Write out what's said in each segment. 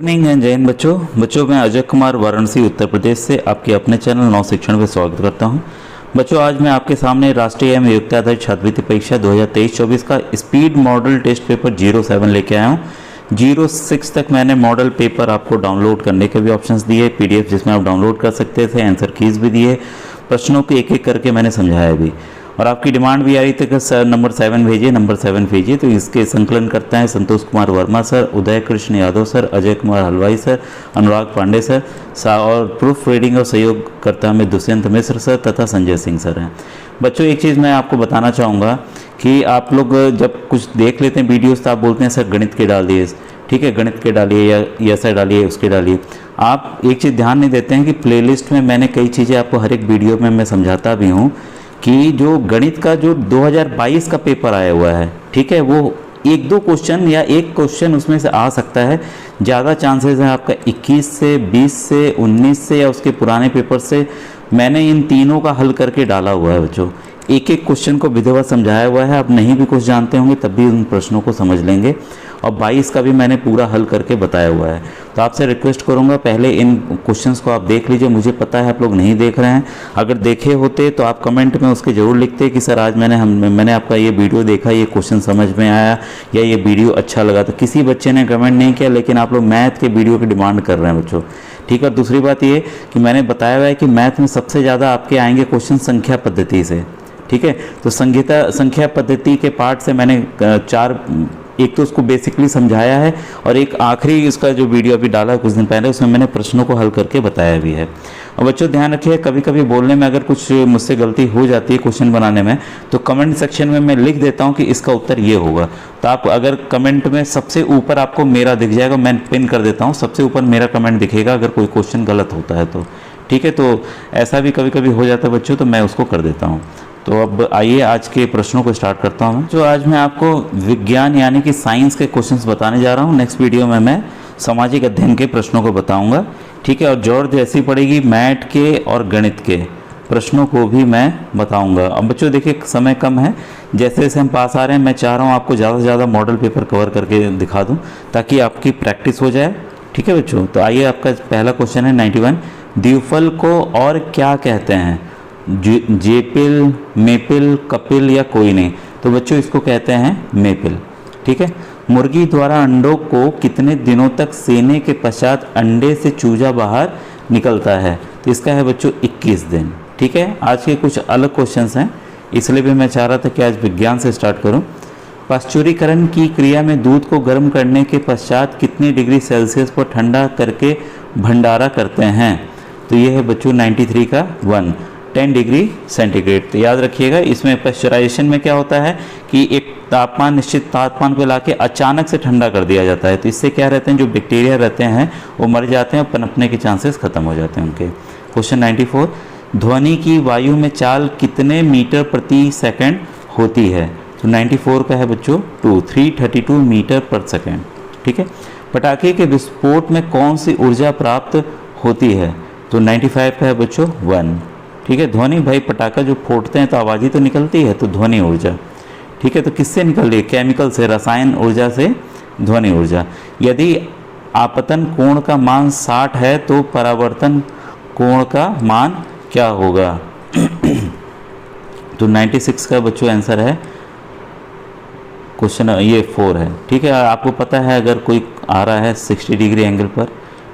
Evening and जय हिंद बच्चों मैं अजय कुमार वाराणसी उत्तर प्रदेश से आपके अपने चैनल नव शिक्षण में स्वागत करता हूं। बच्चों आज मैं आपके सामने राष्ट्रीय एवं नियुक्ति आधारित छात्रवृत्ति परीक्षा 2023-24 का स्पीड मॉडल टेस्ट पेपर 07 लेके आया हूं। 06 तक मैंने मॉडल पेपर आपको डाउनलोड करने के भी ऑप्शंस दिए, पीडीएफ जिसमें आप डाउनलोड कर सकते थे, आंसर कीज भी दिए, प्रश्नों को एक एक करके मैंने समझाया भी, और आपकी डिमांड भी आ रही थी कि सर नंबर 7 भेजिए, तो इसके संकलन करते हैं संतोष कुमार वर्मा सर, उदय कृष्ण यादव सर, अजय कुमार हलवाई सर, अनुराग पांडे सर और प्रूफ रीडिंग और सहयोगकर्ता में दुष्यंत मिश्र सर तथा संजय सिंह सर हैं। बच्चों एक चीज़ मैं आपको बताना चाहूँगा कि आप लोग जब कुछ देख लेते हैं वीडियोस तो आप बोलते हैं सर गणित के डाल दिए, ठीक है गणित के डालिए या ऐसा डालिए उसके डालिए। आप एक चीज़ ध्यान नहीं देते हैं कि प्लेलिस्ट में मैंने कई चीज़ें आपको हर एक वीडियो में मैं समझाता भी हूँ कि जो गणित का जो 2022 का पेपर आया हुआ है, ठीक है, वो एक दो क्वेश्चन या एक क्वेश्चन उसमें से आ सकता है। ज़्यादा चांसेस है आपका 21 से 20 से 19 से या उसके पुराने पेपर से। मैंने इन तीनों का हल करके डाला हुआ है बच्चों, एक एक क्वेश्चन को विधिवत समझाया हुआ है। आप नहीं भी कुछ जानते होंगे तब भी उन प्रश्नों को समझ लेंगे, और 22 का भी मैंने पूरा हल करके बताया हुआ है। तो आपसे रिक्वेस्ट करूंगा पहले इन क्वेश्चंस को आप देख लीजिए। मुझे पता है आप लोग नहीं देख रहे हैं, अगर देखे होते तो आप कमेंट में उसके ज़रूर लिखते कि सर आज मैंने आपका ये वीडियो देखा, ये क्वेश्चन समझ में आया या ये वीडियो अच्छा लगा। तो किसी बच्चे ने कमेंट नहीं किया, लेकिन आप लोग मैथ के वीडियो की डिमांड कर रहे हैं बच्चों, ठीक है। और दूसरी बात ये कि मैंने बताया हुआ है कि मैथ में सबसे ज़्यादा आपके आएंगे क्वेश्चन संख्या पद्धति से, ठीक है। तो संख्या पद्धति के पार्ट से मैंने एक तो उसको बेसिकली समझाया है, और एक आखिरी इसका जो वीडियो अभी डाला कुछ दिन पहले उसमें मैंने प्रश्नों को हल करके बताया भी है। और बच्चों ध्यान रखिए कभी कभी बोलने में अगर कुछ मुझसे गलती हो जाती है क्वेश्चन बनाने में, तो कमेंट सेक्शन में मैं लिख देता हूं कि इसका उत्तर ये होगा। तो आप अगर कमेंट में सबसे ऊपर आपको मेरा दिख जाएगा, मैं पिन कर देता हूँ, सबसे ऊपर मेरा कमेंट दिखेगा अगर कोई क्वेश्चन गलत होता है तो, ठीक है। तो ऐसा भी कभी कभी हो जाता है बच्चों, तो मैं उसको कर देता हूँ। तो अब आइए आज के प्रश्नों को स्टार्ट करता हूँ। जो आज मैं आपको विज्ञान यानी कि साइंस के क्वेश्चंस बताने जा रहा हूँ। नेक्स्ट वीडियो में मैं सामाजिक अध्ययन के प्रश्नों को बताऊंगा, ठीक है। और जोर जैसी पड़ेगी मैथ के और गणित के प्रश्नों को भी मैं बताऊंगा। अब बच्चों देखिए समय कम है, जैसे जैसे हम पास आ रहे हैं मैं चाह रहा हूँ आपको ज़्यादा से ज़्यादा मॉडल पेपर कवर करके दिखा दूँ ताकि आपकी प्रैक्टिस हो जाए, ठीक है बच्चों। तो आइए आपका पहला क्वेश्चन है 91, द्विफल को और क्या कहते हैं? जेपिल, मेपिल, कपिल या कोई नहीं? तो बच्चों इसको कहते हैं मेपिल, ठीक है। मुर्गी द्वारा अंडों को कितने दिनों तक सेने के पश्चात अंडे से चूजा बाहर निकलता है? तो इसका है बच्चों 21 दिन, ठीक है। आज के कुछ अलग क्वेश्चंस हैं, इसलिए भी मैं चाह रहा था कि आज विज्ञान से स्टार्ट करूं। पाश्चुरीकरण की क्रिया में दूध को गर्म करने के पश्चात कितनी डिग्री सेल्सियस पर ठंडा करके भंडारा करते हैं? तो ये है बच्चों 93 का 10 डिग्री सेंटीग्रेड। तो याद रखिएगा इसमें पाश्चराइजेशन में क्या होता है कि एक तापमान निश्चित तापमान पे लाके अचानक से ठंडा कर दिया जाता है। तो इससे क्या रहते हैं, जो बैक्टीरिया रहते हैं वो मर जाते हैं और पनपने के चांसेस खत्म हो जाते हैं उनके। क्वेश्चन 94, ध्वनि की वायु में चाल कितने मीटर प्रति सेकंड होती है? तो 94 का है बच्चों 332 मीटर पर सेकंड, ठीक है। पटाखे के विस्फोट में कौन सी ऊर्जा प्राप्त होती है? तो 95 का है बच्चों 1, ठीक है। ध्वनि भाई पटाखा जो फोड़ते हैं तो आवाज़ ही तो निकलती है, तो ध्वनि ऊर्जा, ठीक है। तो किससे निकल रही है? केमिकल से, रसायन ऊर्जा से ध्वनि ऊर्जा। यदि आपतन कोण का मान 60 है तो परावर्तन कोण का मान क्या होगा? तो 96 का बच्चों आंसर है क्वेश्चन ये 4 है, ठीक है। आपको पता है अगर कोई आ रहा है 60 डिग्री एंगल पर,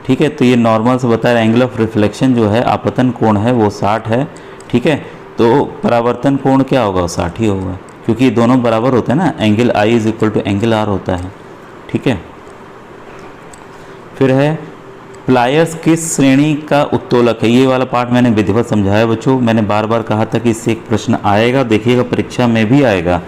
ठीक है, तो ये नॉर्मल से बता रहा है एंगल ऑफ रिफ्लेक्शन जो है आपतन कोण है वो 60 है, ठीक है। तो परावर्तन कोण क्या होगा? 60 ही होगा, क्योंकि ये दोनों बराबर होते हैं ना, angle I is equal to angle R होता है, ठीक है। फिर है प्लायर्स किस श्रेणी का उत्तोलक है? ये वाला पार्ट मैंने विधिवत समझाया बच्चों, मैंने बार बार कहा था कि इससे एक प्रश्न आएगा, देखिएगा परीक्षा में भी आएगा,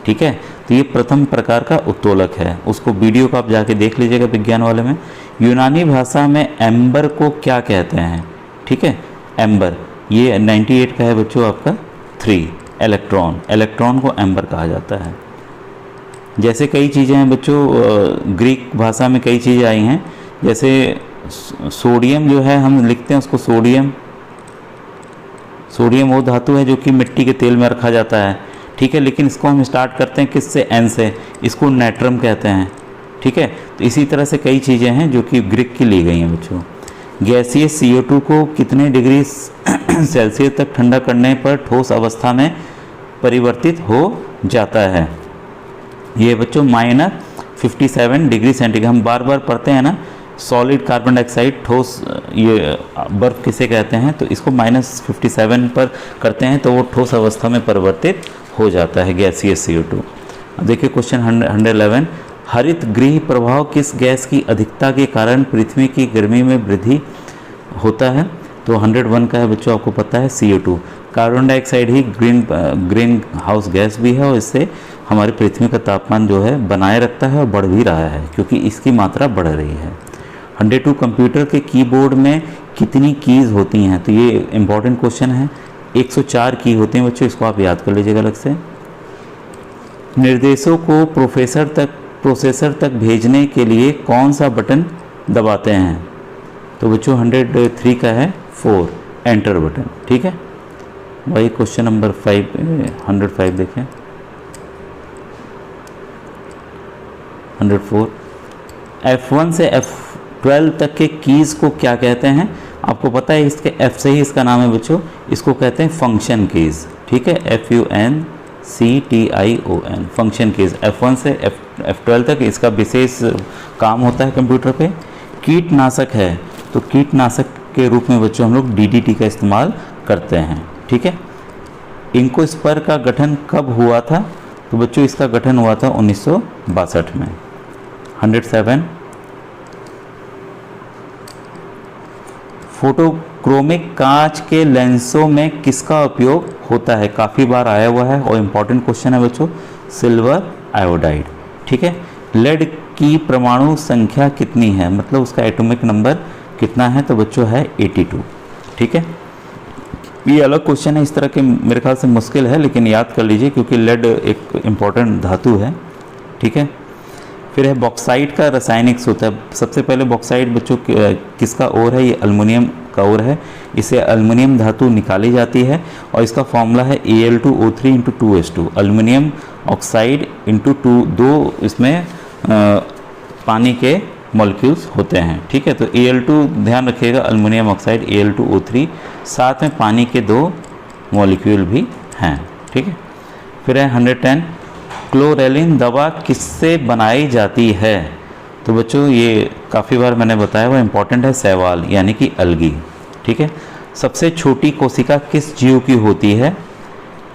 ठीक है। तो ये प्रथम प्रकार का उत्तोलक है, उसको वीडियो को आप जाके देख लीजिएगा विज्ञान वाले में। यूनानी भाषा में एम्बर को क्या कहते हैं? ठीक है, एम्बर। ये 98 का है बच्चों आपका 3, इलेक्ट्रॉन को एम्बर कहा जाता है। जैसे कई चीज़ें हैं बच्चों, ग्रीक भाषा में कई चीज़ें आई हैं, जैसे सोडियम जो है हम लिखते हैं उसको सोडियम वो धातु है जो कि मिट्टी के तेल में रखा जाता है, ठीक है। लेकिन इसको हम स्टार्ट करते हैं किससे? एन से, इसको नाइट्रम कहते हैं, ठीक है। तो इसी तरह से कई चीज़ें हैं जो कि ग्रीक की ली गई हैं बच्चों। गैसीय CO2 को कितने डिग्री सेल्सियस तक ठंडा करने पर ठोस अवस्था में परिवर्तित हो जाता है? ये बच्चों -57 डिग्री सेंटीग्रेड। हम बार बार पढ़ते हैं ना, सॉलिड कार्बन डाइऑक्साइड ठोस, ये बर्फ़ किसे कहते हैं, तो इसको -57 पर करते हैं तो वो ठोस अवस्था में परिवर्तित हो जाता है गैसीय CO2। अब देखिए क्वेश्चन 111, हरित गृह प्रभाव किस गैस की अधिकता के कारण पृथ्वी की गर्मी में वृद्धि होता है? तो 101 का है बच्चों, आपको पता है CO2। कार्बन डाइऑक्साइड ही ग्रीन हाउस गैस भी है और इससे हमारी पृथ्वी का तापमान जो है बनाए रखता है और बढ़ भी रहा है क्योंकि इसकी मात्रा बढ़ रही है। 102, कंप्यूटर के कीबोर्ड में कितनी कीज़ होती हैं? तो ये इंपॉर्टेंट क्वेश्चन है। 104 की होती हैं बच्चों, इसको आप याद कर लीजिएगा अलग से। निर्देशों को प्रोसेसर तक भेजने के लिए कौन सा बटन दबाते हैं? तो बच्चों 103 का है 4, एंटर बटन, ठीक है। वही क्वेश्चन नंबर 105 देखें, 104, F1 से F12 तक के कीज़ को क्या कहते हैं? आपको पता है इसके F से ही इसका नाम है बच्चों, इसको कहते हैं फंक्शन कीज़, ठीक है, FUNCTION, फंक्शन कीज़। F1 से F12 तक इसका विशेष काम होता है कंप्यूटर पे। कीटनाशक है तो कीटनाशक के रूप में बच्चों हम लोग DDT का इस्तेमाल करते हैं, ठीक है। इंकोस्पर का गठन कब हुआ था? तो बच्चों इसका गठन हुआ था 1962 में। 107, फोटोक्रोमिक कांच के लेंसों में किसका उपयोग होता है? काफ़ी बार आया हुआ है और इम्पॉर्टेंट क्वेश्चन है बच्चों, सिल्वर आयोडाइड, ठीक है। लेड की परमाणु संख्या कितनी है, मतलब उसका एटॉमिक नंबर कितना है? तो बच्चों है 82, ठीक है। ये अलग क्वेश्चन है, इस तरह के मेरे ख्याल से मुश्किल है लेकिन याद कर लीजिए क्योंकि लेड एक इम्पॉर्टेंट धातु है, ठीक है। फिर है बॉक्साइट का रासायनिक सूत्र। सबसे पहले बॉक्साइट बच्चों किसका ओर है? ये एल्युमिनियम का ओर है। इससे एल्युमिनियम धातु निकाली जाती है और इसका फॉर्मूला है Al2O3 × 2H2, aluminium oxide into 2 इसमें पानी के मॉलिक्यूल्स होते हैं, ठीक है। तो Al2 ध्यान रखिएगा, एल्युमिनियम ऑक्साइड Al2O3, साथ में पानी के 2 मॉलिक्यूल भी हैं, ठीक है। फिर है 110, क्लोरेलिन दवा किससे बनाई जाती है? तो बच्चों ये काफ़ी बार मैंने बताया हुआ इम्पॉर्टेंट है, शैवाल यानी कि अलगी, ठीक है। सबसे छोटी कोशिका किस जीव की होती है?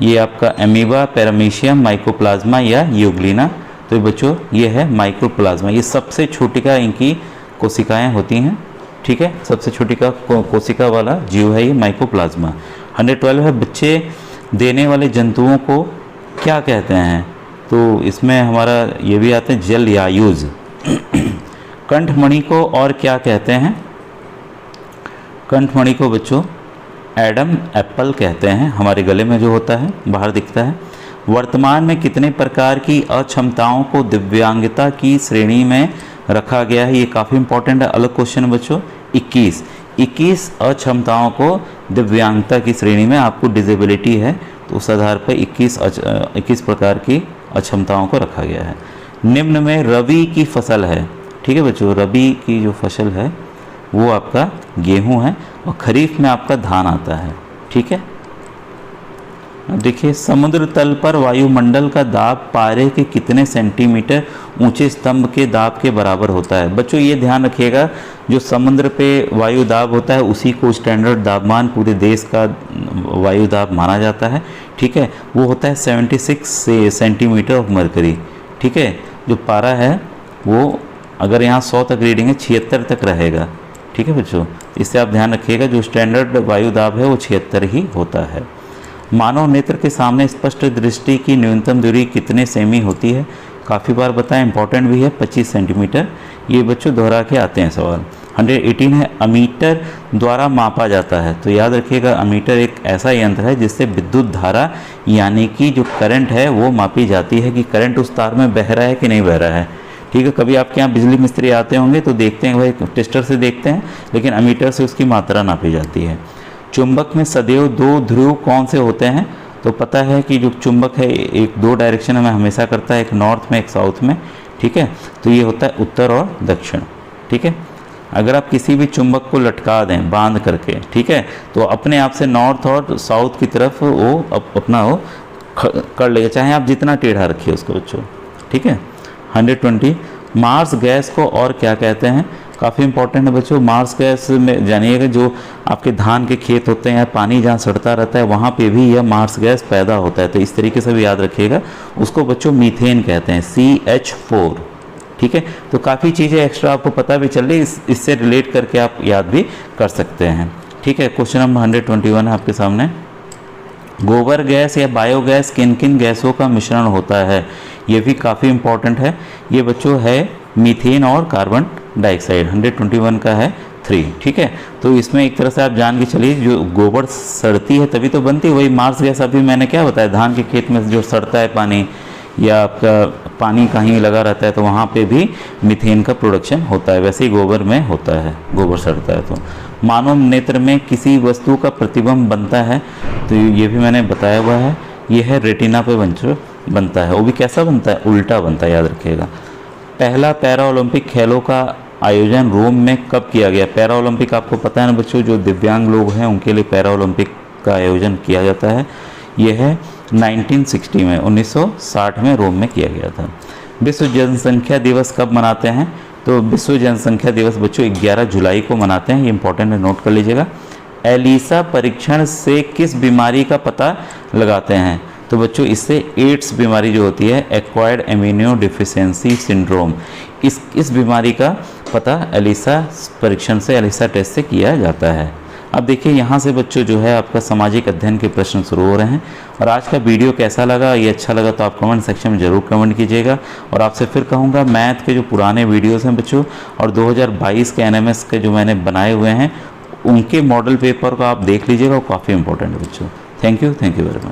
ये आपका एमीबा, पैरामीशियम, माइकोप्लाज्मा या यूग्लिना। तो बच्चों ये है माइक्रोप्लाज्मा, ये सबसे छोटी का इनकी कोशिकाएं होती हैं, ठीक है। सबसे छोटी का कोशिका वाला जीव है ये माइक्रोप्लाज्मा। 112 है, बच्चे देने वाले जंतुओं को क्या कहते हैं? तो इसमें हमारा ये भी आते हैं जलयायुज। कंठमणि को और क्या कहते हैं? कंठमणि को बच्चों एडम एप्पल कहते हैं, हमारे गले में जो होता है बाहर दिखता है। वर्तमान में कितने प्रकार की अक्षमताओं को दिव्यांगता की श्रेणी में रखा गया है? ये काफ़ी इंपॉर्टेंट है, अलग क्वेश्चन है बच्चों। 21 अक्षमताओं को दिव्यांगता की श्रेणी में, आपको डिसेबिलिटी है तो उस आधार पर 21 प्रकार की अक्षमताओं को रखा गया है। निम्न में रबी की फसल है, ठीक है बच्चों, रबी की जो फसल है वो आपका गेहूं है और खरीफ में आपका धान आता है, ठीक है। देखिए, समुद्र तल पर वायुमंडल का दाब पारे के कितने सेंटीमीटर ऊंचे स्तंभ के दाब के बराबर होता है? बच्चों ये ध्यान रखिएगा, जो समुद्र पे वायु दाब होता है उसी को स्टैंडर्ड दाबमान पूरे देश का वायु दाब माना जाता है, ठीक है। वो होता है 76 सेंटीमीटर ऑफ मरकरी, ठीक है। जो पारा है वो अगर यहाँ 100 तक रीडिंग है 76 तक रहेगा, ठीक है बच्चों। इससे आप ध्यान रखिएगा, जो स्टैंडर्ड वायु दाब है वो 76 ही होता है। मानव नेत्र के सामने स्पष्ट दृष्टि की न्यूनतम दूरी कितने सेमी होती है? काफ़ी बार बताएं, इंपॉर्टेंट भी है, 25 सेंटीमीटर। ये बच्चों दोहरा के आते हैं सवाल। 118 है, अमीटर द्वारा मापा जाता है। तो याद रखिएगा, अमीटर एक ऐसा यंत्र है जिससे विद्युत धारा यानी कि जो करंट है वो मापी जाती है कि करंट उस तार में बह रहा है कि नहीं बह रहा है, ठीक है। कभी आपके यहाँ बिजली मिस्त्री आते होंगे तो देखते हैं, भाई टेस्टर से देखते हैं, लेकिन अमीटर से उसकी मात्रा नापी जाती है। चुंबक में सदैव 2 ध्रुव कौन से होते हैं? तो पता है कि जो चुंबक है एक 2 डायरेक्शन में हमेशा करता है, एक नॉर्थ में एक साउथ में, ठीक है। तो ये होता है उत्तर और दक्षिण, ठीक है। अगर आप किसी भी चुंबक को लटका दें बांध करके, ठीक है, तो अपने आप से नॉर्थ और साउथ की तरफ वो अपना वो कर लेगा, चाहे आप जितना टेढ़ा रखिए उसको बच्चों, ठीक है। 120 मार्स गैस को और क्या कहते हैं, काफ़ी इंपॉर्टेंट है बच्चों। मार्स गैस में जानिएगा जो आपके धान के खेत होते हैं, पानी जहाँ सड़ता रहता है वहाँ पे भी यह मार्स गैस पैदा होता है, तो इस तरीके से भी याद रखिएगा। उसको बच्चों मीथेन कहते हैं, CH4, ठीक है। तो काफ़ी चीज़ें एक्स्ट्रा आपको पता भी चल रही, इससे रिलेट करके आप याद भी कर सकते हैं, ठीक है। क्वेश्चन नंबर 121 है आपके सामने। गोबर गैस या बायोगैस किन किन गैसों का मिश्रण होता है, ये भी काफ़ी इंपॉर्टेंट है। ये बच्चों है मीथेन और कार्बन डाइऑक्साइड। 121 का है 3, ठीक है। तो इसमें एक तरह से आप जान के चलिए, जो गोबर सड़ती है तभी तो बनती है, वही मार्स गैस अभी मैंने क्या बताया, धान के खेत में जो सड़ता है पानी, या आपका पानी कहीं लगा रहता है तो वहाँ पे भी मीथेन का प्रोडक्शन होता है, वैसे ही गोबर में होता है, गोबर सड़ता है। तो मानव नेत्र में किसी वस्तु का प्रतिबिंब बनता है, तो ये भी मैंने बताया हुआ है, ये है रेटिना पे बनता है। वो भी कैसा बनता है, उल्टा बनता है, याद रखिएगा। पहला पैरा ओलंपिक खेलों का आयोजन रोम में कब किया गया। पैरा ओलंपिक आपको पता है ना बच्चों, जो दिव्यांग लोग हैं उनके लिए पैरा ओलंपिक का आयोजन किया जाता है। यह है 1960 में, 1960 में रोम में किया गया था। विश्व जनसंख्या दिवस कब मनाते हैं, तो विश्व जनसंख्या दिवस बच्चों 11 जुलाई को मनाते हैं, ये इंपॉर्टेंट है, नोट कर लीजिएगा। एलिसा परीक्षण से किस बीमारी का पता लगाते हैं, तो बच्चों इससे एड्स बीमारी जो होती है, एक्वायर्ड इम्यूनो डिफिशियंसी सिंड्रोम, इस बीमारी का पता एलिसा परीक्षण से, एलिसा टेस्ट से किया जाता है। अब देखिए यहाँ से बच्चों जो है आपका सामाजिक अध्ययन के प्रश्न शुरू हो रहे हैं। और आज का वीडियो कैसा लगा, ये अच्छा लगा तो आप कमेंट सेक्शन में ज़रूर कमेंट कीजिएगा। और आपसे फिर कहूँगा, मैथ के जो पुराने वीडियोस हैं बच्चों, और 2022 के NMS के जो मैंने बनाए हुए हैं, उनके मॉडल पेपर को आप देख लीजिएगा, वो काफ़ी इंपॉर्टेंट है बच्चों। Thank you very much.